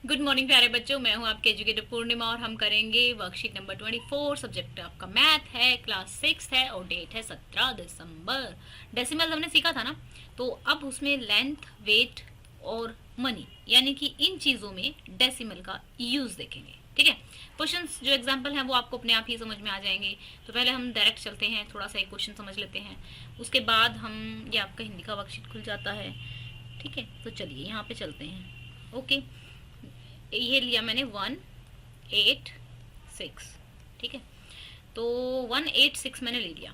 Good morning प्यारे बच्चों, मैं हूं आपके एजुकेटर पूर्णिमा और हम करेंगे वर्कशीट नंबर 24। सब्जेक्ट आपका मैथ है, क्लास 6 है और डेट है 17 दिसंबर। डेसिमल हमने सीखा था ना, तो अब उसमें लेंथ, वेट और मनी यानी कि इन चीज़ों में डेसिमल का यूज़ देखेंगे। ठीक है, क्वेश्चंस जो एग्जाम्पल हैं वो आपको अपने आप ही समझ में आ जाएंगे। तो पहले हम डायरेक्ट चलते हैं, थोड़ा सा एक क्वेश्चन समझ लेते हैं, उसके बाद हम ये आपका हिंदी का वर्कशीट खुल जाता है। ठीक है, तो चलिए यहाँ पे चलते हैं। ओके, ये लिया मैंने 186। ठीक है, तो 186 मैंने ले लिया।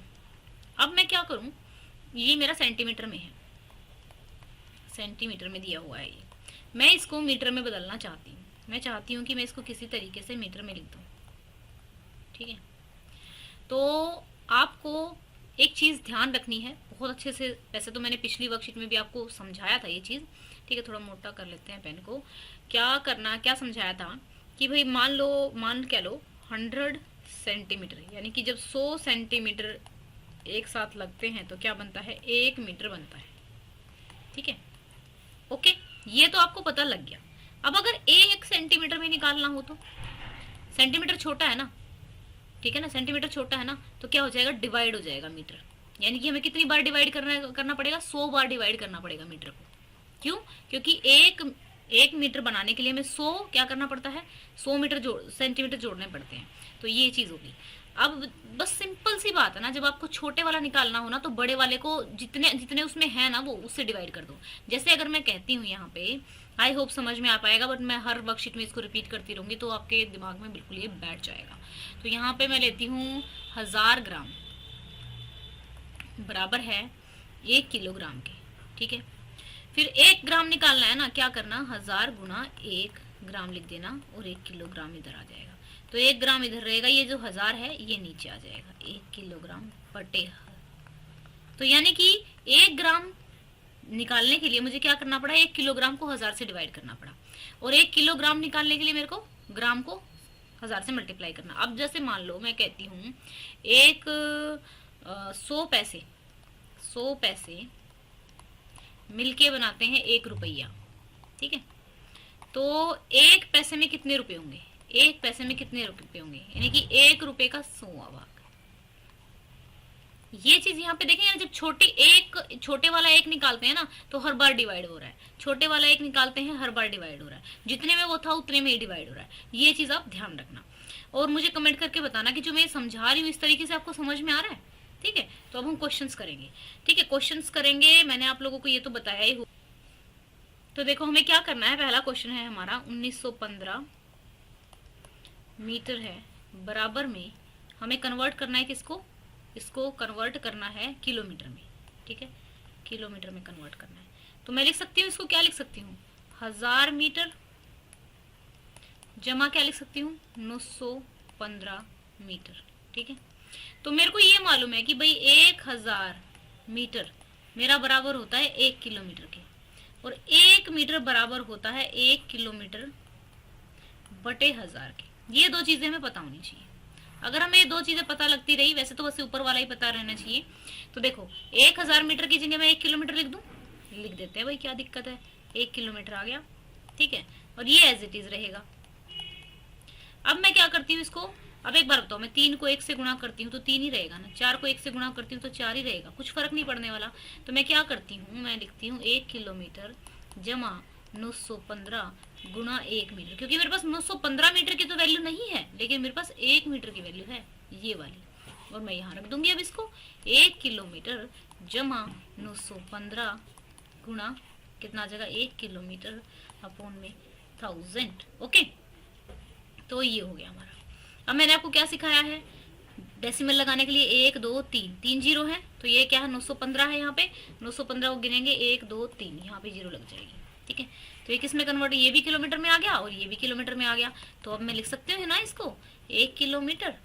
अब मैं क्या करूं, ये मेरा सेंटीमीटर में है, सेंटीमीटर में दिया हुआ है ये। मैं इसको मीटर में बदलना चाहती हूँ। मैं चाहती हूँ कि मैं इसको किसी तरीके से मीटर में लिख दूँ। ठीक है, तो आपको एक चीज़ ध्यान रखनी है बहुत अच्छे से। वैसे तो मैंने पिछली वर्कशीट में भी आपको समझाया था ये चीज़। ठीक है, थोड़ा मोटा कर लेते हैं पेन को। क्या करना, क्या समझाया था कि भाई मान क्या लो 100 सेंटीमीटर, यानी कि जब 100 सेंटीमीटर एक साथ लगते हैं तो क्या बनता है, 1 मीटर बनता है। ठीक है, ओके, ये तो आपको पता लग गया। अब अगर 1 सेंटीमीटर में निकालना हो तो सेंटीमीटर छोटा है ना, ठीक है ना, सेंटीमीटर छोटा है ना, तो क्या हो जाएगा, डिवाइड हो जाएगा मीटर। यानी कि हमें कितनी बार डिवाइड करना पड़ेगा, 100 बार डिवाइड करना पड़ेगा मीटर को। क्यों? क्योंकि एक मीटर बनाने के लिए हमें 100 क्या करना पड़ता है, 100 सेंटीमीटर जोड़ने पड़ते हैं। तो ये चीज़ होगी। अब बस सिंपल सी बात है ना, जब आपको छोटे वाला निकालना हो ना, तो बड़े वाले को जितने जितने उसमें है ना वो उससे डिवाइड कर दो। जैसे अगर मैं कहती हूँ यहाँ पे, आई होप समझ में आ पाएगा, बट मैं हर वर्कशीट में इसको रिपीट करती रहूंगी तो आपके दिमाग में बिल्कुल ये बैठ जाएगा। तो यहाँ पे मैं लेती हूँ 1000 ग्राम बराबर है 1 किलोग्राम के। ठीक है, फिर 1 ग्राम निकालना है ना, क्या करना, 1000 गुना 1 ग्राम लिख देना और 1 किलोग्राम इधर आ जाएगा। तो 1 ग्राम इधर रहेगा, ये जो 1000 है ये नीचे आ जाएगा, 1 किलोग्राम बटे। तो यानी कि 1 ग्राम निकालने के लिए मुझे क्या करना पड़ा, 1 किलोग्राम को 1000 से डिवाइड करना पड़ा, और 1 किलोग्राम निकालने के लिए मेरे को ग्राम को 1000 से मल्टीप्लाई करना। अब जैसे मान लो मैं कहती हूँ एक 100 पैसे मिलके बनाते हैं 1 रुपया। ठीक है, तो 1 पैसे में कितने रुपए होंगे, 1 पैसे में कितने रुपए होंगे, यानी कि 1 रुपए का 100वां भाग। ये चीज यहाँ पे देखें यार, जब छोटे वाला एक निकालते हैं ना तो हर बार डिवाइड हो रहा है, छोटे वाला एक निकालते हैं हर बार डिवाइड हो रहा है, जितने में वो था उतने में ही डिवाइड हो रहा है। ये चीज आप ध्यान रखना और मुझे कमेंट करके बताना कि जो मैं समझा रही हूँ इस तरीके से आपको समझ में आ रहा है। ठीक है, तो अब हम क्वेश्चंस करेंगे। ठीक है, क्वेश्चंस करेंगे, मैंने आप लोगों को ये तो बताया ही। तो देखो हमें क्या करना है, पहला क्वेश्चन है हमारा 1915 मीटर है, बराबर में हमें कन्वर्ट करना है किसको, इसको कन्वर्ट करना है किलोमीटर में। ठीक है, किलोमीटर में कन्वर्ट करना है। तो मैं लिख सकती हूँ इसको, क्या लिख सकती हूँ, 1000 मीटर जमा क्या लिख सकती हूँ, 915 मीटर। ठीक है, तो मेरे को ये मालूम है कि भाई 1000 मीटर मेरा बराबर होता है 1 किलोमीटर के, और 1 मीटर बराबर होता है 1 किलोमीटर बटे 1000 के। ये दो चीजें हमें पता होनी चाहिए। अगर हमें ये दो चीजें पता लगती रही, वैसे तो बस ऊपर वाला ही पता रहना चाहिए। तो देखो 1000 मीटर की जगह मैं 1 किलोमीटर लिख दूं, लिख देते हैं भाई, क्या दिक्कत है, 1 किलोमीटर आ गया। ठीक है, और ये एज इट इज रहेगा। अब मैं क्या करती हूँ इसको, अब एक बार बताओ, मैं 3 को 1 से गुणा करती हूँ तो 3 ही रहेगा ना, 4 को 1 से गुणा करती हूँ तो 4 ही रहेगा, कुछ फर्क नहीं पड़ने वाला। तो मैं क्या करती हूँ, मैं लिखती हूँ 1 किलोमीटर जमा 915 गुणा 1 मीटर, क्योंकि मेरे पास 915 मीटर की तो वैल्यू नहीं है, लेकिन मेरे पास 1 मीटर की वैल्यू है, ये वाली, और मैं यहाँ रख दूंगी अब इसको 1 किलोमीटर जमा 915 गुणा कितना आ जाएगा, 1 किलोमीटर अपॉन में 1000। ओके, तो ये हो गया हमारा। अब मैंने आपको क्या सिखाया है, डेसिमल लगाने के लिए 1 2 3, 3 जीरो है, तो ये क्या है, 915 है। यहाँ पे 915 को गिनेंगे 1 2 3, यहाँ पे जीरो लग जाएगी। ठीक है, तो ये किस में कन्वर्ट, ये भी किलोमीटर में आ गया और ये भी किलोमीटर में आ गया। तो अब मैं लिख सकती हूँ ना इसको, 1 किलोमीटर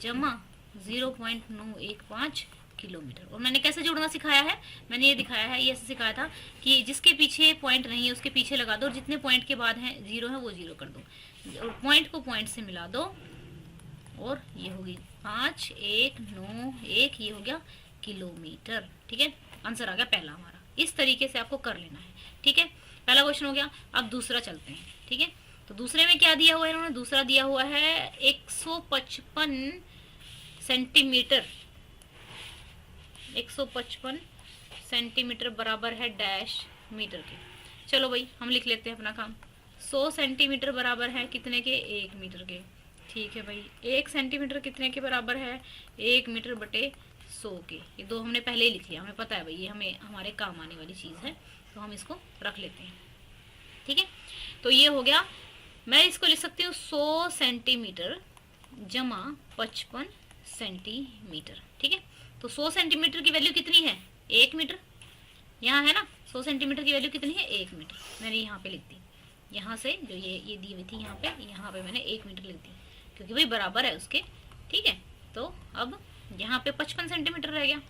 जमा 0.915 किलोमीटर। और मैंने कैसे जोड़ना सिखाया है, मैंने ये दिखाया है, ये ऐसे सिखाया था कि जिसके पीछे पॉइंट नहीं है उसके पीछे लगा दो, और जितने पॉइंट के बाद है जीरो है वो जीरो कर दो, और पॉइंट को पॉइंट से मिला दो, और ये होगी 5 1 9 1, ये हो गया किलोमीटर। ठीक है, आंसर आ गया पहला हमारा। इस तरीके से आपको कर लेना है। ठीक है, पहला क्वेश्चन हो गया। अब दूसरा चलते हैं। ठीक है, तो दूसरे में क्या दिया हुआ है इन्होंने, दूसरा दिया हुआ है 155 सेंटीमीटर, 155 सेंटीमीटर बराबर है डैश मीटर के। चलो भाई हम लिख लेते हैं अपना काम। 100 सेंटीमीटर बराबर है कितने के, 1 मीटर के। ठीक है भाई, 1 सेंटीमीटर कितने के बराबर है, 1 मीटर बटे 100 के। ये दो हमने पहले ही लिख लिया, हमें पता है भाई ये हमें हमारे काम आने वाली चीज़ है, तो हम इसको रख लेते हैं। ठीक है, तो ये हो गया। मैं इसको लिख सकती हूँ 100 सेंटीमीटर जमा 55 सेंटीमीटर। ठीक है, तो 100 सेंटीमीटर की वैल्यू कितनी है, 1 मीटर। यहाँ है ना 100 सेंटीमीटर की वैल्यू कितनी है, 1 मीटर। मैंने यहाँ पे लिख दी, यहाँ से जो ये दी हुई थी यहाँ पे मैंने 1 मीटर लिख दी, क्योंकि भाई बराबर है उसके। ठीक है, तो अब यहाँ पे 55 सेंटीमीटर रह गया।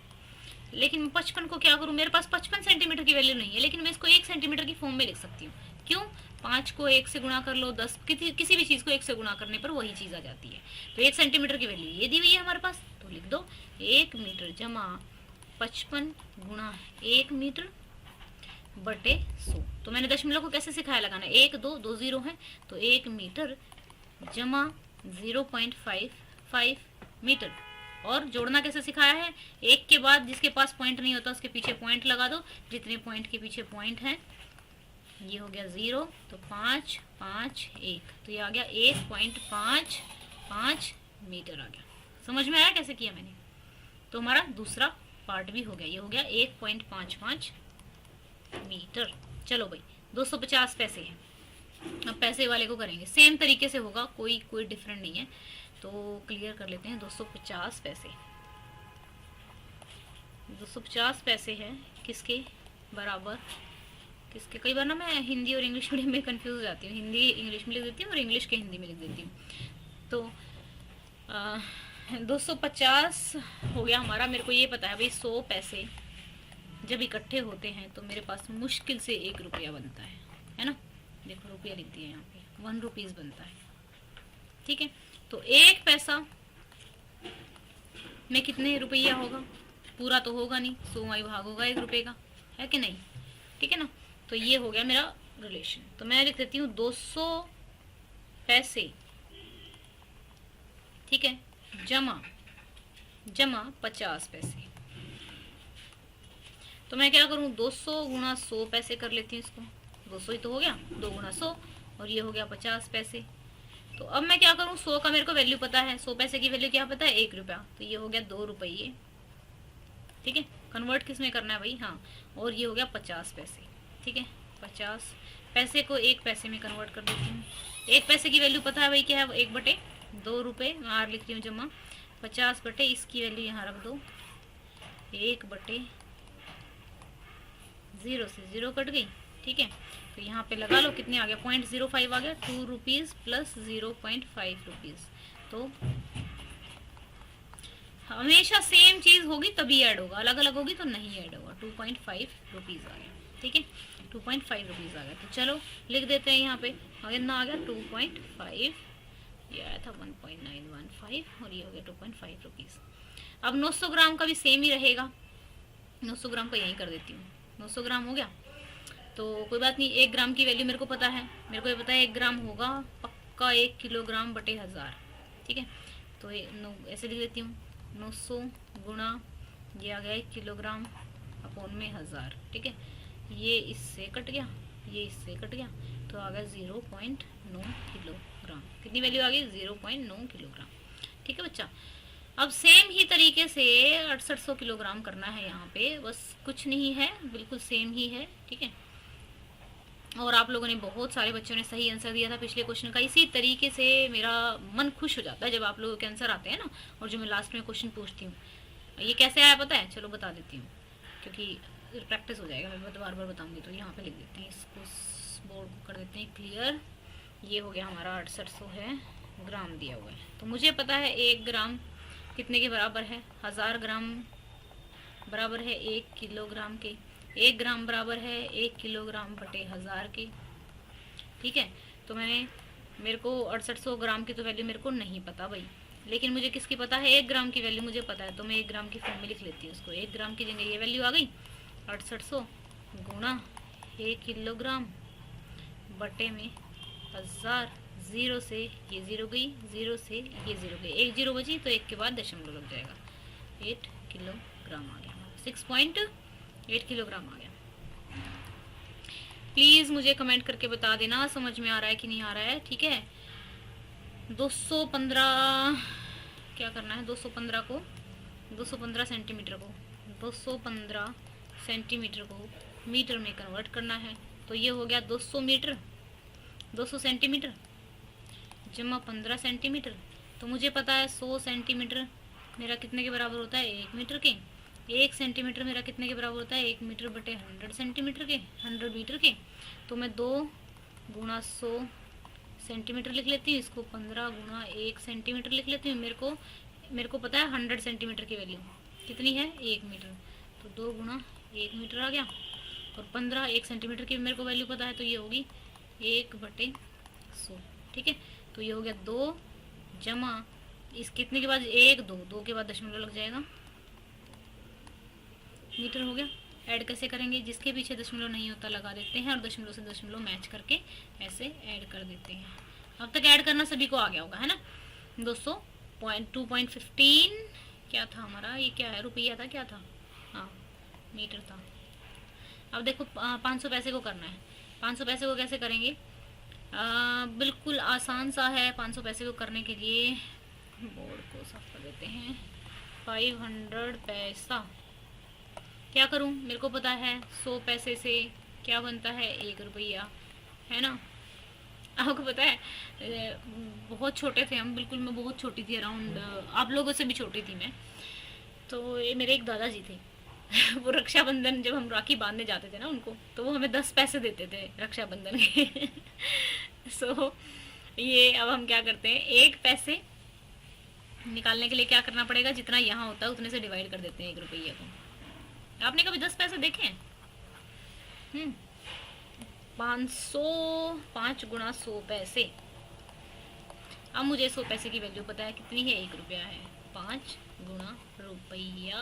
लेकिन 55 को क्या करूँ, मेरे पास 55 सेंटीमीटर की वैल्यू नहीं है, लेकिन मैं इसको 1 सेंटीमीटर की फॉर्म में लिख सकती हूँ। क्यों, 5 को 1 से गुणा कर लो, 10 किसी भी चीज़ को 1 से गुणा करने पर वही चीज़ आ जाती है। तो 1 सेंटीमीटर की वैल्यू ये दी हुई है हमारे पास, तो लिख दो 1 मीटर जमा 55 गुणा 1 मीटर बटे 100। तो मैंने दशमलव को कैसे सिखाया लगाना, 1 2 2 जीरो है, तो 1 मीटर जमा 0.55 मीटर। और जोड़ना कैसे सिखाया है, एक के बाद जिसके पास पॉइंट नहीं होता उसके पीछे पॉइंट लगा दो, जितने पॉइंट के पीछे पॉइंट है। ये हो गया 0, तो 5 5 1, तो ये आ गया 1.55 मीटर आ गया। समझ में आया कैसे किया मैंने। तो हमारा दूसरा पार्ट भी हो गया, ये हो गया 1.55 मीटर। चलो भाई 250 पैसे हैं, अब पैसे वाले को करेंगे, सेम तरीके से होगा, कोई डिफरेंट नहीं है। तो क्लियर कर लेते हैं, 250 पैसे, 250 पैसे है किसके बराबर, किसके। कई बार ना मैं हिंदी और इंग्लिश मीडियम में कंफ्यूज हो जाती हूँ, हिंदी इंग्लिश में लिख देती हूँ और इंग्लिश के हिंदी में लिख देती हूँ। तो 250 हो गया हमारा। मेरे को ये पता है भाई 100 पैसे जब इकट्ठे होते हैं तो मेरे पास मुश्किल से 1 रुपया बनता है ना। देखो रुपया लिख दिया यहाँ पे, 1 रुपीज़ बनता है। ठीक है, तो 1 पैसा में कितने रुपया होगा, पूरा तो होगा नहीं, 100 भाग होगा 1 रुपये का, है कि नहीं। ठीक है ना, तो ये हो गया मेरा रिलेशन। तो मैं लिख देती हूँ 200 पैसे, ठीक है, जमा 50 पैसे। तो मैं क्या करूँ, 200 गुणा 100 पैसे कर लेती हूँ इसको, 200 ही तो हो गया, 2 गुणा 100, और ये हो गया 50 पैसे। तो अब मैं क्या करूँ, 100 का मेरे को वैल्यू पता है, 100 पैसे की वैल्यू क्या पता है, 1 रुपया, तो ये हो गया 2 रुपये। ठीक है, कन्वर्ट किस में करना है भाई, हाँ, और ये हो गया 50 पैसे। ठीक है, 50 पैसे को 1 पैसे में कन्वर्ट कर देती हूँ। 1 पैसे की वैल्यू पता है भाई क्या है, 1/2 रुपये। मैं आर लिख रही हूँ जमा 50 बटे इसकी वैल्यू यहाँ रख दो, 1/0 से 0 कट गई। ठीक है, तो यहाँ पे लगा लो कितने आ गया, 0.05 आ गया, 2 रुपीज़ प्लस 0.5 रुपीज़। तो हमेशा सेम चीज़ होगी तभी ऐड होगा, अलग अलग होगी तो नहीं ऐड होगा। 2.5 रुपीज़ आ गया। ठीक है, 2.5 रुपीज़ आ गया। तो चलो लिख देते हैं यहाँ पे, कितना आ गया 2.5, ये आया था 1.915, और ये हो गया 2.5 रुपीज़। अब 900 ग्राम का भी सेम ही रहेगा, 900 ग्राम का यहीं कर देती हूँ, 900 ग्राम हो गया। तो कोई बात नहीं, 1 ग्राम की वैल्यू मेरे को पता है, मेरे को ये पता है 1 ग्राम होगा पक्का 1 किलोग्राम बटे 1000। ठीक है, तो ऐसे लिख देती हूँ, 900 गुणा ये आ गया 1 किलोग्राम अपॉन में 1000। ठीक है, ये इससे कट गया, ये इससे कट गया, तो आ गया 0.9 किलोग्राम। कितनी वैल्यू आ गई, 0.9 किलोग्राम। ठीक है बच्चा, अब सेम ही तरीके से 6800 किलोग्राम करना है यहाँ पे, बस कुछ नहीं है, बिल्कुल सेम ही है। ठीक है, और आप लोगों ने, बहुत सारे बच्चों ने सही आंसर दिया था पिछले क्वेश्चन का। इसी तरीके से मेरा मन खुश हो जाता है जब आप लोगों के आंसर आते हैं ना, और जो मैं लास्ट में क्वेश्चन पूछती हूँ। ये कैसे आया पता है, चलो बता देती हूँ, क्योंकि प्रैक्टिस हो जाएगा, मैं बार बार बताऊँगी। तो यहाँ पे लिख देते हैं, इसको बोर्ड को कर देते हैं क्लियर। ये हो गया हमारा 6800 है, ग्राम दिया हुआ है। तो मुझे पता है 1 ग्राम कितने के बराबर है, 1000 ग्राम बराबर है 1 किलोग्राम के। 1 ग्राम बराबर है 1 किलोग्राम बटे 1000 के। ठीक है, तो मेरे को 6800 ग्राम की तो वैल्यू मेरे को नहीं पता भाई, लेकिन मुझे किसकी पता है, 1 ग्राम की वैल्यू मुझे पता है। तो मैं 1 ग्राम की फॉर्म में लिख लेती हूँ उसको। 1 ग्राम की जगह ये वैल्यू आ गई 6800 गुणा 1 किलोग्राम बटे में 1000, 0 से ये 0 गई, 0 से ये 0 गई, एक 0 बची तो एक के बाद दशमलव लग जाएगा। 8 किलोग्राम आ गया, 6.8 किलोग्राम आ गया। प्लीज मुझे कमेंट करके बता देना समझ में आ रहा है कि नहीं आ रहा है, ठीक है। 215 क्या करना है, 215 सेंटीमीटर को 215 सेंटीमीटर को मीटर में कन्वर्ट करना है। तो ये हो गया 200 मीटर, 200 सेंटीमीटर जमा 15 सेंटीमीटर। तो मुझे पता है 100 सेंटीमीटर मेरा कितने के बराबर होता है, 1 मीटर के। 1 सेंटीमीटर मेरा कितने के बराबर होता है, 1 मीटर बटे 100 सेंटीमीटर के, 100 मीटर के। तो मैं 2 गुणा 100 सेंटीमीटर लिख लेती हूँ, इसको 15 गुणा 1 सेंटीमीटर लिख लेती हूँ। मेरे को पता है 100 सेंटीमीटर की वैल्यू कितनी है, 1 मीटर। तो 2 गुणा 1 मीटर आ गया, और 15 1 सेंटीमीटर की मेरे को वैल्यू पता है, तो ये होगी 1 बटे 100, ठीक है। तो ये हो गया 2 जमा इस कितने के बाद 1 2 के बाद दशमलव लग जाएगा, मीटर हो गया। ऐड कैसे करेंगे, जिसके पीछे दशमलव नहीं होता लगा देते हैं और दशमलव से दशमलव मैच करके ऐसे ऐड कर देते हैं। अब तक ऐड करना सभी को आ गया होगा, है ना। 200.2.15 क्या था हमारा, ये क्या है, रुपया था, क्या था, हाँ मीटर था। अब देखो 500 पैसे को करना है। 500 पैसे को कैसे करेंगे, बिल्कुल आसान सा है। 500 पैसे को करने के लिए बोर्ड को साफ कर देते हैं। 500 पैसा क्या करूं, मेरे को पता है 100 पैसे से क्या बनता है, 1 रुपया, है ना। आपको पता है बहुत छोटे थे हम, बिल्कुल मैं बहुत छोटी थी, अराउंड आप लोगों से भी छोटी थी मैं। तो ये मेरे एक दादाजी थे वो रक्षाबंधन जब हम राखी बांधने जाते थे ना उनको, तो वो हमें 10 पैसे देते थे रक्षाबंधन के सो ये अब हम क्या करते हैं, 1 पैसे निकालने के लिए क्या करना पड़ेगा, जितना यहाँ होता है उतने से डिवाइड कर देते हैं 1 रुपये को। आपने कभी 10 पैसे देखे हैं? 5 गुणा 100 पैसे। अब मुझे 100 पैसे की वैल्यू पता है कितनी है, 1 रुपया है। 5 गुणा रुपया,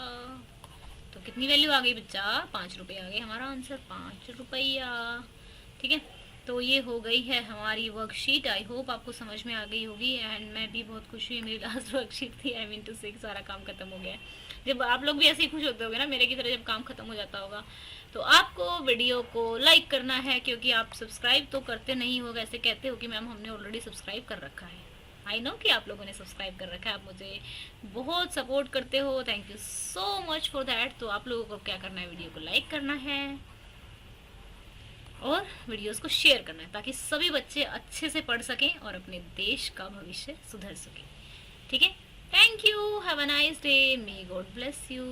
तो कितनी वैल्यू आ गई बच्चा, 5 रुपये आ गए, हमारा आंसर 5 रुपया, ठीक है। तो ये हो गई है हमारी वर्कशीट। आई होप आपको समझ में आ गई होगी, एंड मैं भी बहुत खुश हुई, मेरी लास्ट वर्कशीट थी, आई मीन टू से सारा काम खत्म हो गया। जब आप लोग भी ऐसे ही खुश होते होगे ना मेरे की तरह, जब काम खत्म हो जाता होगा। तो आपको वीडियो को लाइक करना है, क्योंकि आप सब्सक्राइब तो करते नहीं हो, ऐसे कहते हो कि मैम हमने ऑलरेडी सब्सक्राइब कर रखा है। आई नो कि आप लोगों ने सब्सक्राइब कर रखा है, आप मुझे बहुत सपोर्ट करते हो, thank you so much for that. तो आप लोगों को क्या करना है, वीडियो को लाइक करना है और वीडियोस को शेयर करना है, ताकि सभी बच्चे अच्छे से पढ़ सकें और अपने देश का भविष्य सुधर सके, ठीक है। Thank you, have a nice day, may God bless you.